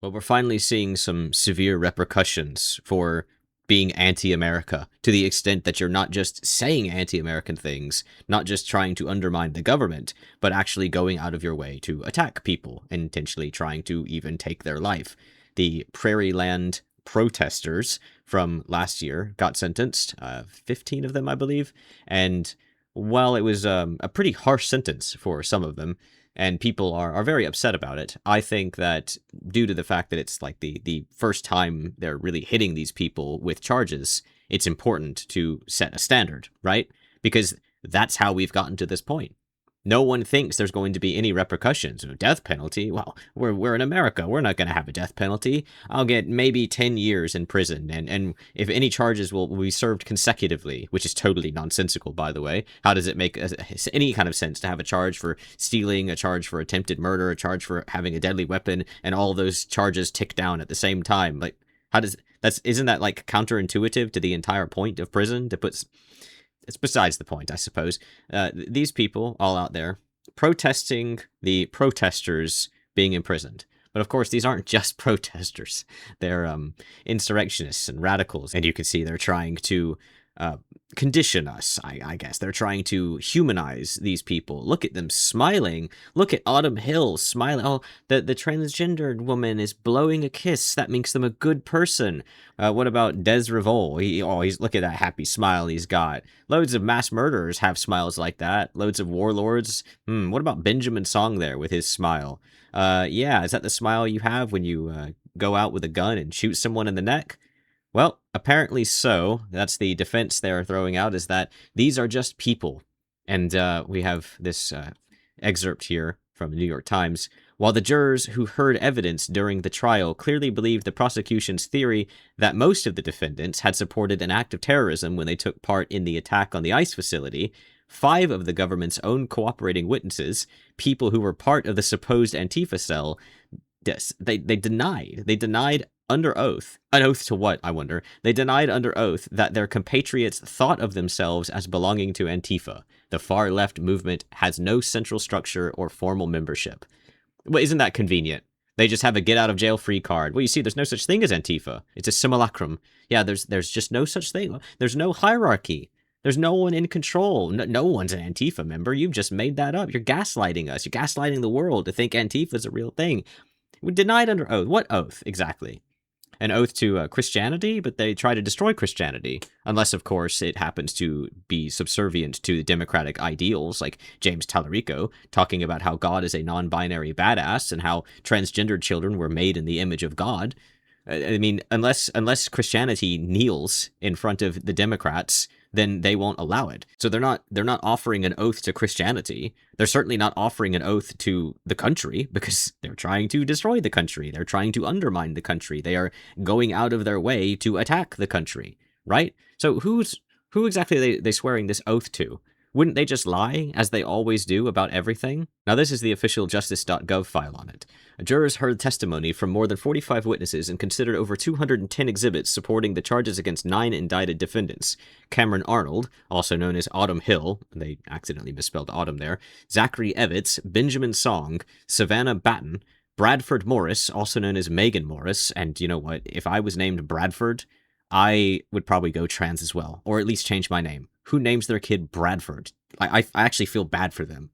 Well, we're finally seeing some severe repercussions for being anti-America, to the extent that you're not just saying anti-American things, not just trying to undermine the government, but actually going out of your way to attack people and intentionally trying to even take their life. The Prairieland protesters from last year got sentenced, 15 of them, I believe, and while it was a pretty harsh sentence for some of them, and people are very upset about it, I think that due to the fact that it's like the first time they're really hitting these people with charges, it's important to set a standard, right? Because that's how we've gotten to this point. No one thinks there's going to be any repercussions. A death penalty? Well, we're in America. We're not going to have a death penalty. I'll get maybe 10 years in prison, and if any charges will be served consecutively, which is totally nonsensical, by the way. How does it make any kind of sense to have a charge for stealing, a charge for attempted murder, a charge for having a deadly weapon, and all those charges tick down at the same time? Like, how does isn't that like counterintuitive to the entire point of prison to put? It's besides the point, I suppose. These people all out there protesting the protesters being imprisoned. But of course, these aren't just protesters. They're insurrectionists and radicals. And you can see they're trying to condition us, I guess. They're trying to humanize these people. Look at them smiling. Look at Autumn Hill smiling. Oh, the transgendered woman is blowing a kiss. That makes them a good person. What about Des Revol? He's look at that happy smile he's got. Loads of mass murderers have smiles like that. Loads of warlords. What about Benjamin Song there with his smile? Yeah, is that the smile you have when you go out with a gun and shoot someone in the neck? Well, apparently so. That's the defense they're throwing out, is that these are just people. And we have this excerpt here from the New York Times. While the jurors who heard evidence during the trial clearly believed the prosecution's theory that most of the defendants had supported an act of terrorism when they took part in the attack on the ICE facility, 5 of the government's own cooperating witnesses, people who were part of the supposed Antifa cell, they denied under oath, an oath to what, I wonder? They denied under oath that their compatriots thought of themselves as belonging to Antifa. The far-left movement has no central structure or formal membership. Well, isn't that convenient? They just have a get-out-of-jail-free card. Well, you see, there's no such thing as Antifa. It's a simulacrum. Yeah, there's just no such thing. There's no hierarchy. There's no one in control. No one's an Antifa member. You've just made that up. You're gaslighting us. You're gaslighting the world to think Antifa's a real thing. We denied under oath. What oath, exactly? An oath to Christianity, but they try to destroy Christianity, unless, of course, it happens to be subservient to the democratic ideals, like James Tallarico talking about how God is a non-binary badass and how transgendered children were made in the image of God. I mean, unless Christianity kneels in front of the Democrats, then they won't allow it. So they're not offering an oath to Christianity. They're certainly not offering an oath to the country, because they're trying to destroy the country. They're trying to undermine the country. They are going out of their way to attack the country, right? So who exactly are they swearing this oath to? Wouldn't they just lie, as they always do, about everything? Now, this is the official justice.gov file on it. Jurors heard testimony from more than 45 witnesses and considered over 210 exhibits supporting the charges against 9 indicted defendants. Cameron Arnold, also known as Autumn Hill, they accidentally misspelled Autumn there, Zachary Evitts, Benjamin Song, Savannah Batten, Bradford Morris, also known as Megan Morris, and you know what, if I was named Bradford, I would probably go trans as well, or at least change my name. Who names their kid Bradford? I actually feel bad for them.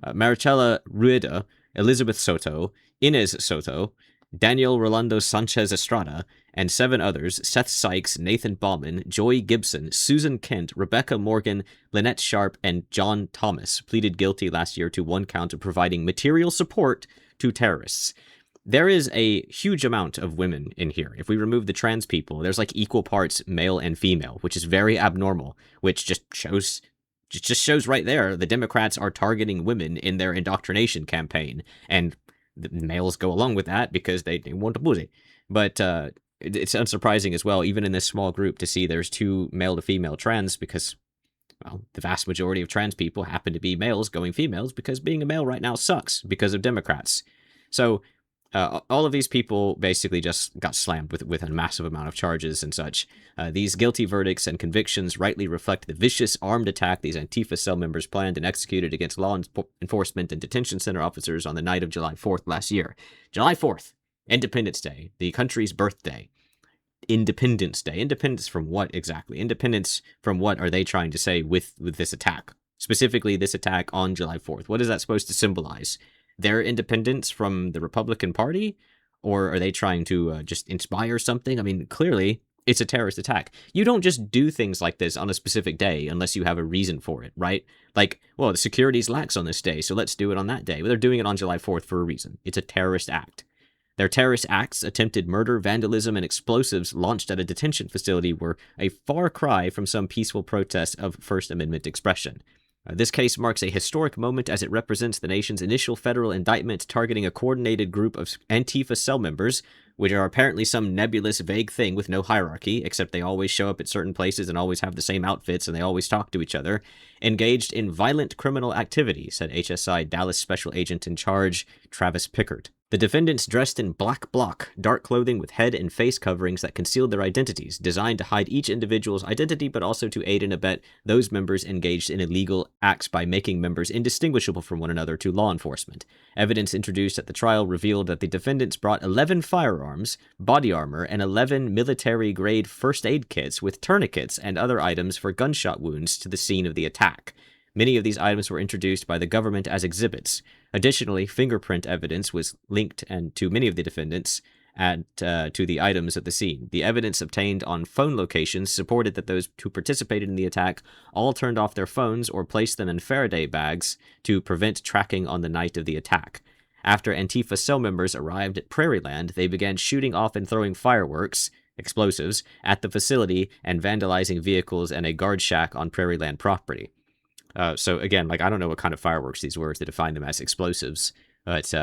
Maricela Rueda, Elizabeth Soto, Inez Soto, Daniel Rolando Sanchez Estrada, and 7 others, Seth Sykes, Nathan Bauman, Joy Gibson, Susan Kent, Rebecca Morgan, Lynette Sharp, and John Thomas, pleaded guilty last year to 1 count of providing material support to terrorists. There is a huge amount of women in here. If we remove the trans people, there's like equal parts male and female, which is very abnormal, which just shows right there the Democrats are targeting women in their indoctrination campaign, and the males go along with that because they want to pussy. But it's unsurprising as well, even in this small group, to see there's 2 male to female trans, because, well, the vast majority of trans people happen to be males going females, because being a male right now sucks because of Democrats. So all of these people basically just got slammed with a massive amount of charges and such. These guilty verdicts and convictions rightly reflect the vicious armed attack these Antifa cell members planned and executed against law enforcement and detention center officers on the night of July 4th last year. July 4th. Independence Day, the country's birthday. Independence Day. Independence from what exactly? Independence from what are they trying to say with this attack? Specifically, this attack on July 4th. What is that supposed to symbolize? Their independence from the Republican Party? Or are they trying to just inspire something? I mean, clearly, it's a terrorist attack. You don't just do things like this on a specific day unless you have a reason for it, right? Like, well, the security's lax on this day, so let's do it on that day. Well, they're doing it on July 4th for a reason. It's a terrorist act. Their terrorist acts, attempted murder, vandalism, and explosives launched at a detention facility were a far cry from some peaceful protest of First Amendment expression. This case marks a historic moment as it represents the nation's initial federal indictment targeting a coordinated group of Antifa cell members, which are apparently some nebulous, vague thing with no hierarchy, except they always show up at certain places and always have the same outfits and they always talk to each other, engaged in violent criminal activity, said HSI Dallas Special Agent in Charge Travis Pickard. The defendants dressed in black bloc, dark clothing with head and face coverings that concealed their identities, designed to hide each individual's identity but also to aid and abet those members engaged in illegal acts by making members indistinguishable from one another to law enforcement. Evidence introduced at the trial revealed that the defendants brought 11 firearms, body armor, and 11 military-grade first aid kits with tourniquets and other items for gunshot wounds to the scene of the attack. Many of these items were introduced by the government as exhibits. Additionally, fingerprint evidence was linked to many of the defendants to the items at the scene. The evidence obtained on phone locations supported that those who participated in the attack all turned off their phones or placed them in Faraday bags to prevent tracking on the night of the attack. After Antifa cell members arrived at Prairieland, they began shooting off and throwing fireworks, explosives, at the facility and vandalizing vehicles and a guard shack on Prairieland property. So again, like, I don't know what kind of fireworks these were to define them as explosives, but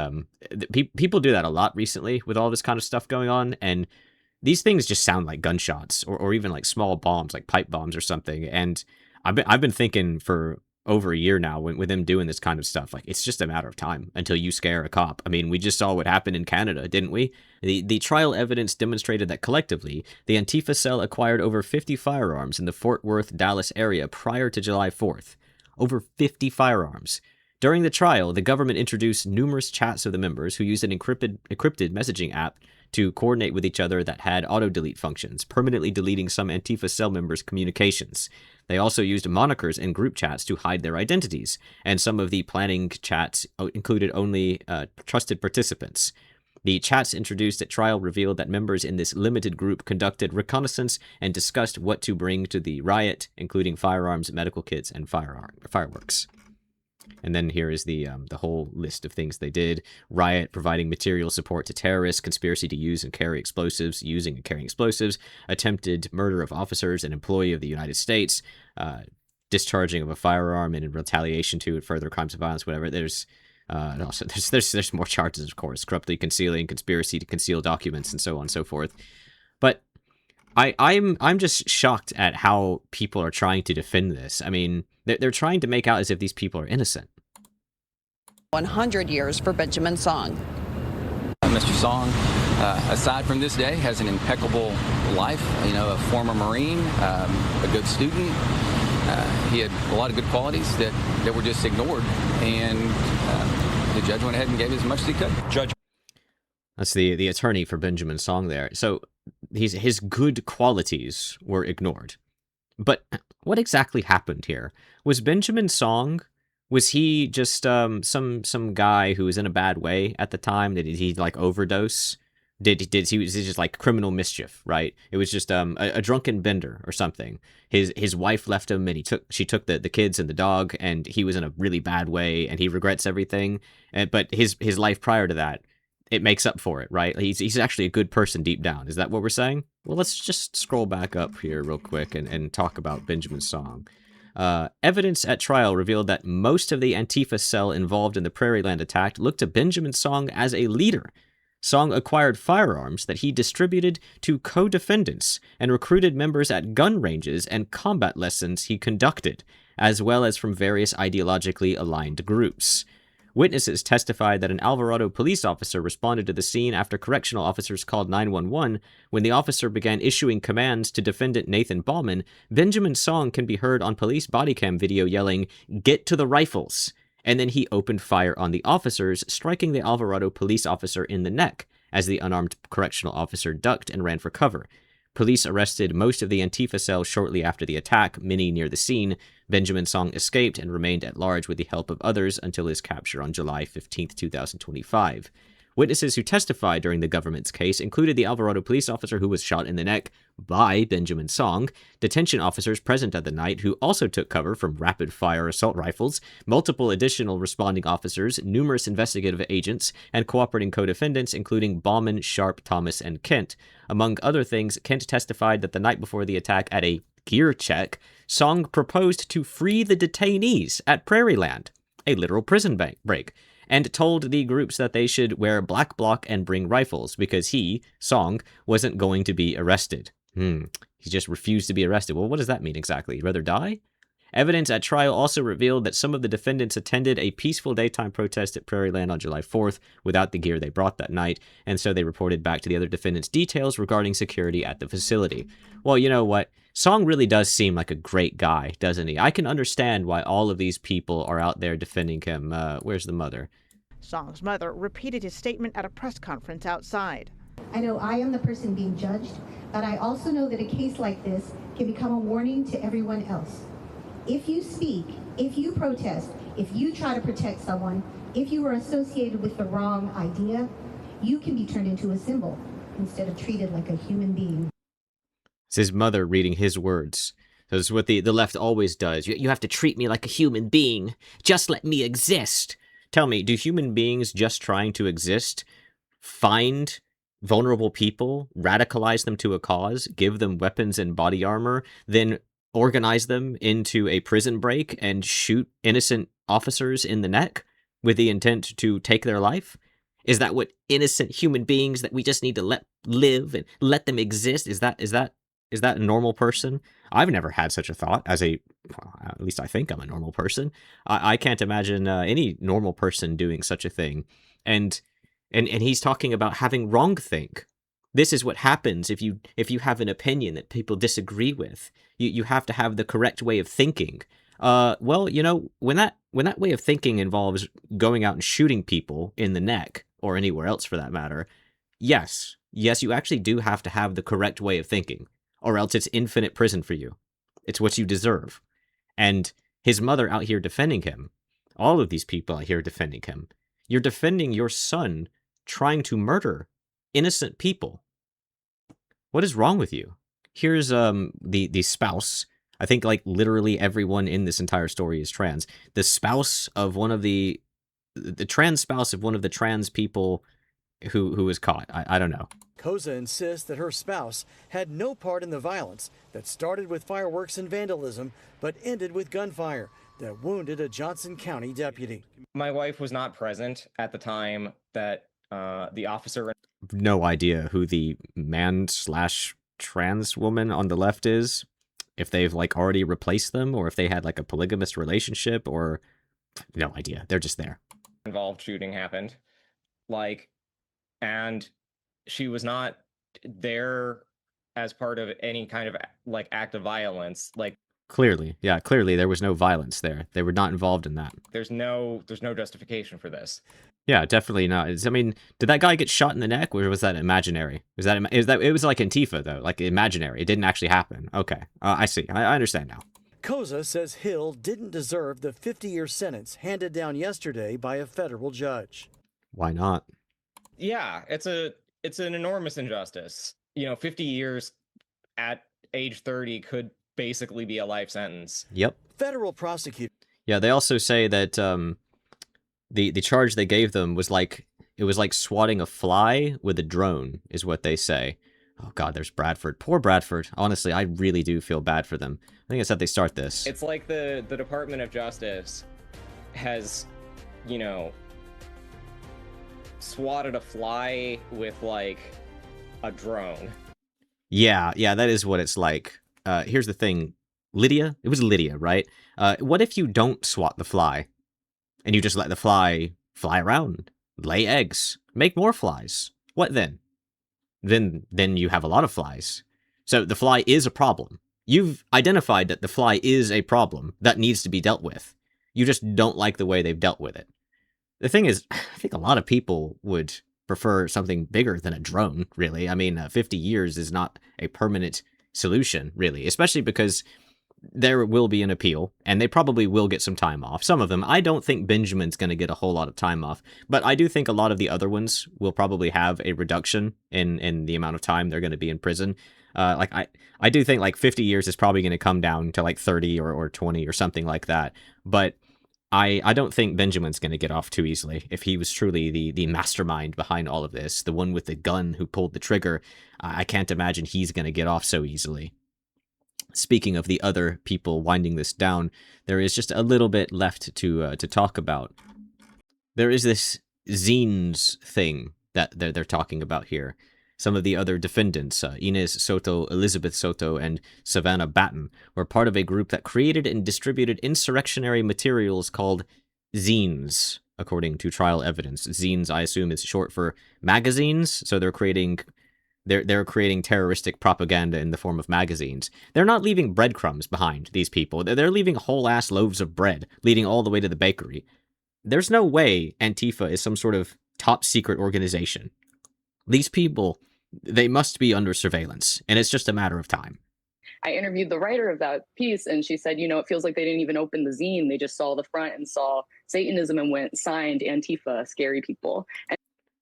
people do that a lot recently with all this kind of stuff going on, and these things just sound like gunshots or even like small bombs, like pipe bombs or something. And I've been thinking for over a year now with them doing this kind of stuff, like, it's just a matter of time until you scare a cop. I mean, we just saw what happened in Canada, didn't we? The trial evidence demonstrated that collectively, the Antifa cell acquired over 50 firearms in the Fort Worth, Dallas area prior to July 4th. Over 50 firearms. During the trial, the government introduced numerous chats of the members who used an encrypted messaging app to coordinate with each other that had auto-delete functions, permanently deleting some Antifa cell members' communications. They also used monikers in group chats to hide their identities, and some of the planning chats included only trusted participants. The chats introduced at trial revealed that members in this limited group conducted reconnaissance and discussed what to bring to the riot, including firearms, medical kits, and fireworks. And then here is the whole list of things they did. Riot, providing material support to terrorists, conspiracy to use and carry explosives, using and carrying explosives, attempted murder of officers, an employee of the United States, discharging of a firearm and in retaliation to further crimes of violence, whatever. Also, there's more charges, of course, corruptly concealing, conspiracy to conceal documents, and so on and so forth. But I'm just shocked at how people are trying to defend this. I mean, they're trying to make out as if these people are innocent. 100 years for Benjamin Song. Mr. Song, aside from this day, has an impeccable life. You know, a former Marine, a good student. He had a lot of good qualities that were just ignored, and the judge went ahead and gave as much as he could. Judge. That's the attorney for Benjamin Song there. So his good qualities were ignored. But what exactly happened here? Was Benjamin Song, was he just some guy who was in a bad way at the time? Did he like overdose? He was just like criminal mischief, right? It was just a drunken bender or something. His wife left him, and she took the kids and the dog, and he was in a really bad way, and he regrets everything. But his life prior to that, it makes up for it, right? He's actually a good person deep down. Is that what we're saying? Well, let's just scroll back up here real quick and talk about Benjamin Song. Evidence at trial revealed that most of the Antifa cell involved in the Prairieland attack looked to Benjamin Song as a leader. Song acquired firearms that he distributed to co-defendants and recruited members at gun ranges and combat lessons he conducted, as well as from various ideologically aligned groups. Witnesses testified that an Alvarado police officer responded to the scene after correctional officers called 911. When the officer began issuing commands to defendant Nathan Bauman, Benjamin Song can be heard on police body cam video yelling, "Get to the rifles!" And then he opened fire on the officers, striking the Alvarado police officer in the neck. as the unarmed correctional officer ducked and ran for cover. Police arrested most of the Antifa cells shortly after the attack, many near the scene. Benjamin Song escaped and remained at large with the help of others until his capture on July 15, 2025. Witnesses who testified during the government's case included the Alvarado police officer who was shot in the neck by Benjamin Song, detention officers present at the night who also took cover from rapid-fire assault rifles, multiple additional responding officers, numerous investigative agents, and cooperating co-defendants, including Bauman, Sharp, Thomas, and Kent. Among other things, Kent testified that the night before the attack at a gear check, Song proposed to free the detainees at Prairieland, a literal prison break, and told the groups that they should wear black bloc and bring rifles because he, Song, wasn't going to be arrested. He just refused to be arrested. Well, what does that mean exactly? He'd rather die? Evidence at trial also revealed that some of the defendants attended a peaceful daytime protest at Prairieland on July 4th without the gear they brought that night, and so they reported back to the other defendants details regarding security at the facility. Well, you know what? Song really does seem like a great guy, doesn't he? I can understand why all of these people are out there defending him. Where's the mother? Song's mother repeated his statement at a press conference outside. I know I am the person being judged, but I also know that a case like this can become a warning to everyone else. If you speak, if you protest, if you try to protect someone, if you are associated with the wrong idea, you can be turned into a symbol instead of treated like a human being. It's his mother reading his words. So this is what the left always does. You have to treat me like a human being. Just let me exist. Tell me, do human beings just trying to exist find vulnerable people, radicalize them to a cause, give them weapons and body armor, then organize them into a prison break and shoot innocent officers in the neck with the intent to take their life? Is that what innocent human beings that we just need to let live and let them exist? Is that a normal person? I've never had such a thought as at least I think I'm a normal person. I can't imagine any normal person doing such a thing. And he's talking about having wrongthink. This is what happens if you have an opinion that people disagree with. You have to have the correct way of thinking. Well, you know, when that way of thinking involves going out and shooting people in the neck or anywhere else for that matter, yes, you actually do have to have the correct way of thinking, or else it's infinite prison for you. It's what you deserve. And his mother out here defending him, all of these people out here defending him. You're defending your son trying to murder innocent people. What is wrong with you? Here's the spouse. I think like literally everyone in this entire story is trans. The spouse of one of the trans spouse of one of the trans people who was caught. I don't know. Koza insists that her spouse had no part in the violence that started with fireworks and vandalism, but ended with gunfire that wounded a Johnson County deputy. My wife was not present at the time that the officer... No idea who the man/trans woman on the left is. If they've like already replaced them, or if they had like a polygamous relationship, or no idea. They're just there. Involved shooting happened. And she was not there as part of any kind of like act of violence. Clearly there was no violence there. They were not involved in that. There's no justification for this. Yeah, definitely not. I mean, did that guy get shot in the neck, or was that imaginary? It was like Antifa though, like imaginary. It didn't actually happen. Okay, I see. I understand now. Koza says Hill didn't deserve the 50-year sentence handed down yesterday by a federal judge. Why not? Yeah, it's an enormous injustice. 50 years at age 30 could basically be a life sentence. Yep. Federal prosecutor. Yeah, they also say that the charge they gave them was like swatting a fly with a drone, is what they say. Oh God, there's Bradford. Poor Bradford. Honestly, I really do feel bad for them. I think it's how they start this. It's like the Department of Justice has, swatted a fly with like a drone. Yeah, that is what it's like. Here's the thing, Lydia. It was Lydia, right? What if you don't swat the fly, and you just let the fly fly around, lay eggs, make more flies? What then? Then you have a lot of flies. So the fly is a problem. You've identified that the fly is a problem that needs to be dealt with. You just don't like the way they've dealt with it. The thing is, I think a lot of people would prefer something bigger than a drone, really. I mean, 50 years is not a permanent solution, really, especially because there will be an appeal, and they probably will get some time off. Some of them. I don't think Benjamin's going to get a whole lot of time off, but I do think a lot of the other ones will probably have a reduction in the amount of time they're going to be in prison. I do think like 50 years is probably going to come down to like 30 or 20 or something like that. But I don't think Benjamin's going to get off too easily. If he was truly the mastermind behind all of this, the one with the gun who pulled the trigger, I can't imagine he's going to get off so easily. Speaking of the other people winding this down, there is just a little bit left to talk about. There is this zines thing that they're talking about here. Some of the other defendants, Inez Soto, Elizabeth Soto, and Savannah Batten, were part of a group that created and distributed insurrectionary materials called zines, according to trial evidence. Zines, I assume, is short for magazines, so they're creating terroristic propaganda in the form of magazines. They're not leaving breadcrumbs behind, these people. They're leaving whole-ass loaves of bread, leading all the way to the bakery. There's no way Antifa is some sort of top-secret organization. These people, they must be under surveillance, and it's just a matter of time. I interviewed the writer of that piece, and she said, it feels like they didn't even open the zine. They just saw the front and saw Satanism and went, signed Antifa, scary people. And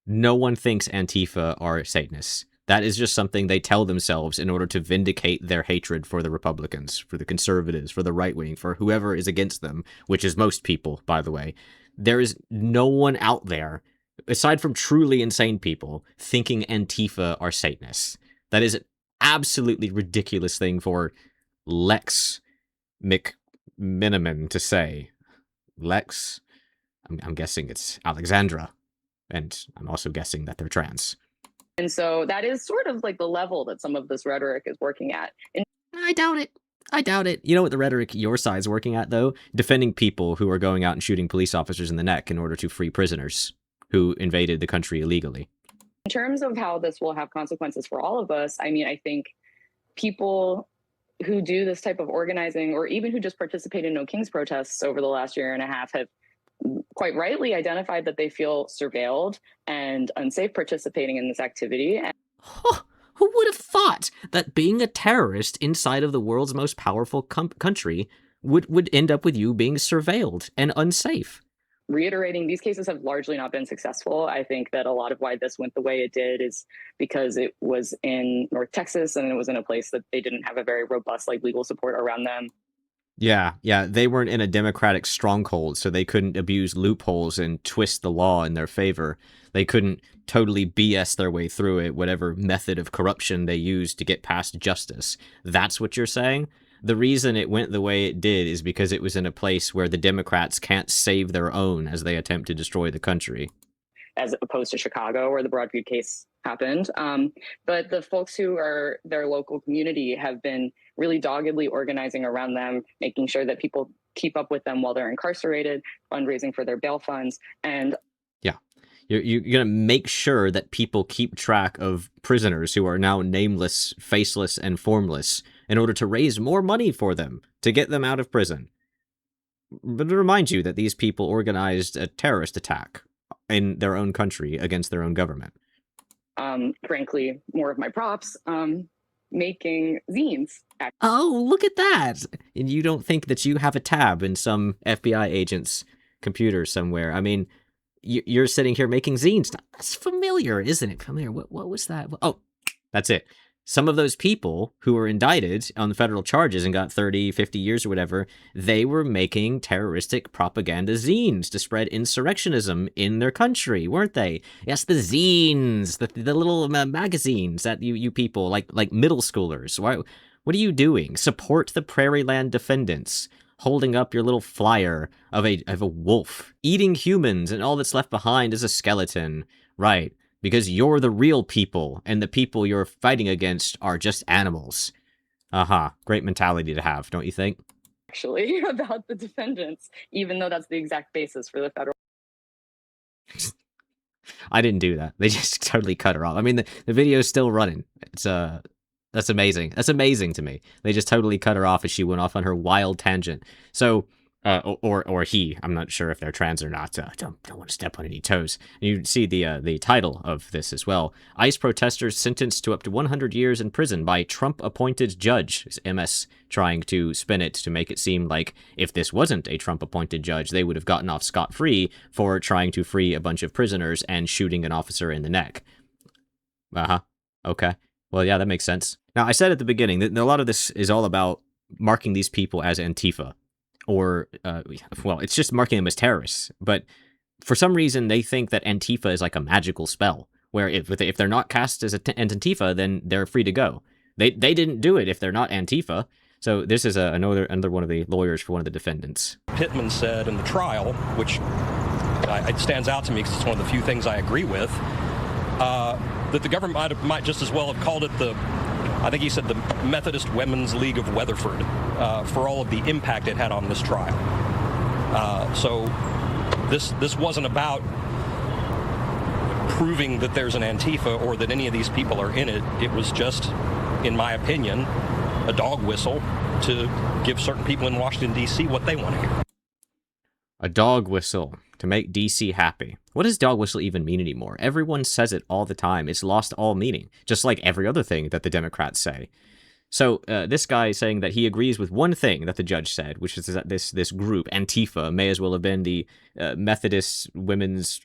no one thinks Antifa are Satanists. That is just something they tell themselves in order to vindicate their hatred for the Republicans, for the conservatives, for the right wing, for whoever is against them, which is most people, by the way. There is no one out there, aside from truly insane people, thinking Antifa are Satanists. That is an absolutely ridiculous thing for Lex McMiniman to say. Lex? I'm guessing it's Alexandra. And I'm also guessing that they're trans. And so that is sort of like the level that some of this rhetoric is working at. And I doubt it. You know what the rhetoric your side's working at, though? Defending people who are going out and shooting police officers in the neck in order to free prisoners who invaded the country illegally. in terms of how this will have consequences for all of us, I think people who do this type of organizing, or even who just participate in No Kings protests over the last year and a half, have quite rightly identified that they feel surveilled and unsafe participating in this activity. Who would have thought that being a terrorist inside of the world's most powerful country would end up with you being surveilled and unsafe? Reiterating, these cases have largely not been successful. I think that a lot of why this went the way it did is because it was in North Texas and it was in a place that they didn't have a very robust legal support around them. Yeah, they weren't in a democratic stronghold, so they couldn't abuse loopholes and twist the law in their favor. They couldn't totally BS their way through it, whatever method of corruption they used to get past justice. That's what you're saying? The reason it went the way it did is because it was in a place where the Democrats can't save their own as they attempt to destroy the country. As opposed to Chicago, where the Broadview case happened. But the folks who are their local community have been really doggedly organizing around them, making sure that people keep up with them while they're incarcerated, fundraising for their bail funds. And yeah, you're going to make sure that people keep track of prisoners who are now nameless, faceless, and formless in order to raise more money for them to get them out of prison. But to remind you that these people organized a terrorist attack in their own country against their own government. Frankly, more of my props, making zines. Oh, look at that! And you don't think that you have a tab in some FBI agent's computer somewhere. I mean, you're sitting here making zines. That's familiar, isn't it? Familiar. What was that? Oh, that's it. Some of those people who were indicted on the federal charges and got 30, 50 years or whatever, they were making terroristic propaganda zines to spread insurrectionism in their country, weren't they? Yes, the zines, the little magazines that you people, like middle schoolers. What are you doing? Support the Prairieland defendants, holding up your little flyer of a wolf, eating humans, and all that's left behind is a skeleton. Right. Because you're the real people, and the people you're fighting against are just animals. Great mentality to have, don't you think? Actually, about the defendants, even though that's the exact basis for the federal. I didn't do that. They just totally cut her off. I mean, the video's still running. It's that's amazing. That's amazing to me. They just totally cut her off as she went off on her wild tangent. So or he. I'm not sure if they're trans or not. Don't want to step on any toes. You see the title of this as well. ICE protesters sentenced to up to 100 years in prison by Trump-appointed judge. It's MS trying to spin it to make it seem like if this wasn't a Trump-appointed judge, they would have gotten off scot-free for trying to free a bunch of prisoners and shooting an officer in the neck. Okay. Well, yeah, that makes sense. Now, I said at the beginning that a lot of this is all about marking these people as Antifa. Or, well, it's just marking them as terrorists. But for some reason, they think that Antifa is like a magical spell, where if they're not cast as Antifa, then they're free to go. They didn't do it if they're not Antifa. So this is another one of the lawyers for one of the defendants. Pittman said in the trial, which it stands out to me because it's one of the few things I agree with, that the government might just as well have called it I think he said the Methodist Women's League of Weatherford, for all of the impact it had on this trial. So this wasn't about proving that there's an Antifa or that any of these people are in it. It was just, in my opinion, a dog whistle to give certain people in Washington, D.C. what they want to hear. A dog whistle to make DC happy. What does dog whistle even mean anymore? Everyone says it all the time. It's lost all meaning, just like every other thing that the Democrats say. So this guy saying that he agrees with one thing that the judge said, which is that this group, Antifa, may as well have been the Methodist Women's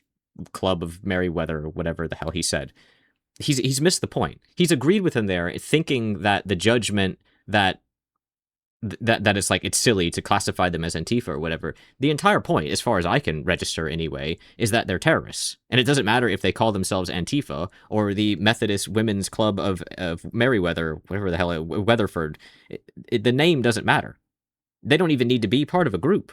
Club of Merryweather, or whatever the hell he said. He's missed the point. He's agreed with him there, thinking that the judge meant that it's like it's silly to classify them as Antifa or whatever. The entire point, as far as I can register anyway, is that they're terrorists. And it doesn't matter if they call themselves Antifa or the Methodist Women's Club of Merryweather, whatever the hell, Weatherford. The name doesn't matter. They don't even need to be part of a group.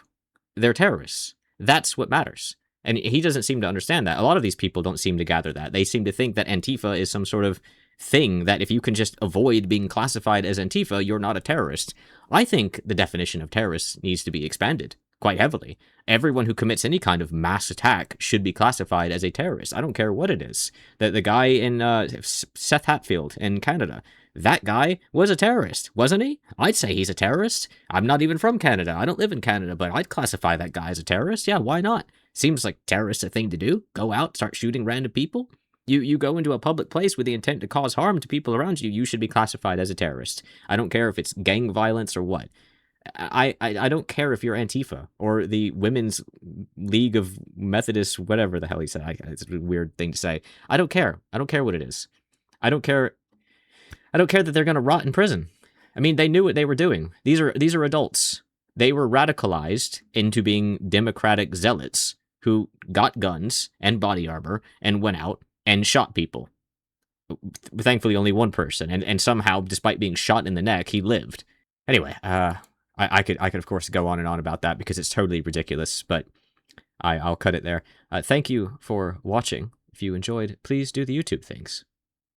They're terrorists. That's what matters. And he doesn't seem to understand that. A lot of these people don't seem to gather that. They seem to think that Antifa is some sort of thing that if you can just avoid being classified as Antifa, you're not a terrorist. I think the definition of terrorist needs to be expanded quite heavily. Everyone who commits any kind of mass attack should be classified as a terrorist. I don't care what it is. The guy in Seth Hatfield in Canada, that guy was a terrorist, wasn't he? I'd say he's a terrorist. I'm not even from Canada. I don't live in Canada, but I'd classify that guy as a terrorist. Yeah, why not? Seems like terrorist a thing to do. Go out, start shooting random people. You go into a public place with the intent to cause harm to people around you, you should be classified as a terrorist. I don't care if it's gang violence or what. I don't care if you're Antifa or the Women's League of Methodists, whatever the hell he said. It's a weird thing to say. I don't care. I don't care what it is. I don't care that they're going to rot in prison. I mean, they knew what they were doing. These are adults. They were radicalized into being democratic zealots who got guns and body armor and went out and shot people. Thankfully, only one person, and somehow, despite being shot in the neck, he lived. Anyway, I could of course go on and on about that because it's totally ridiculous, but I'll cut it there. Thank you for watching. If you enjoyed, please do the YouTube things.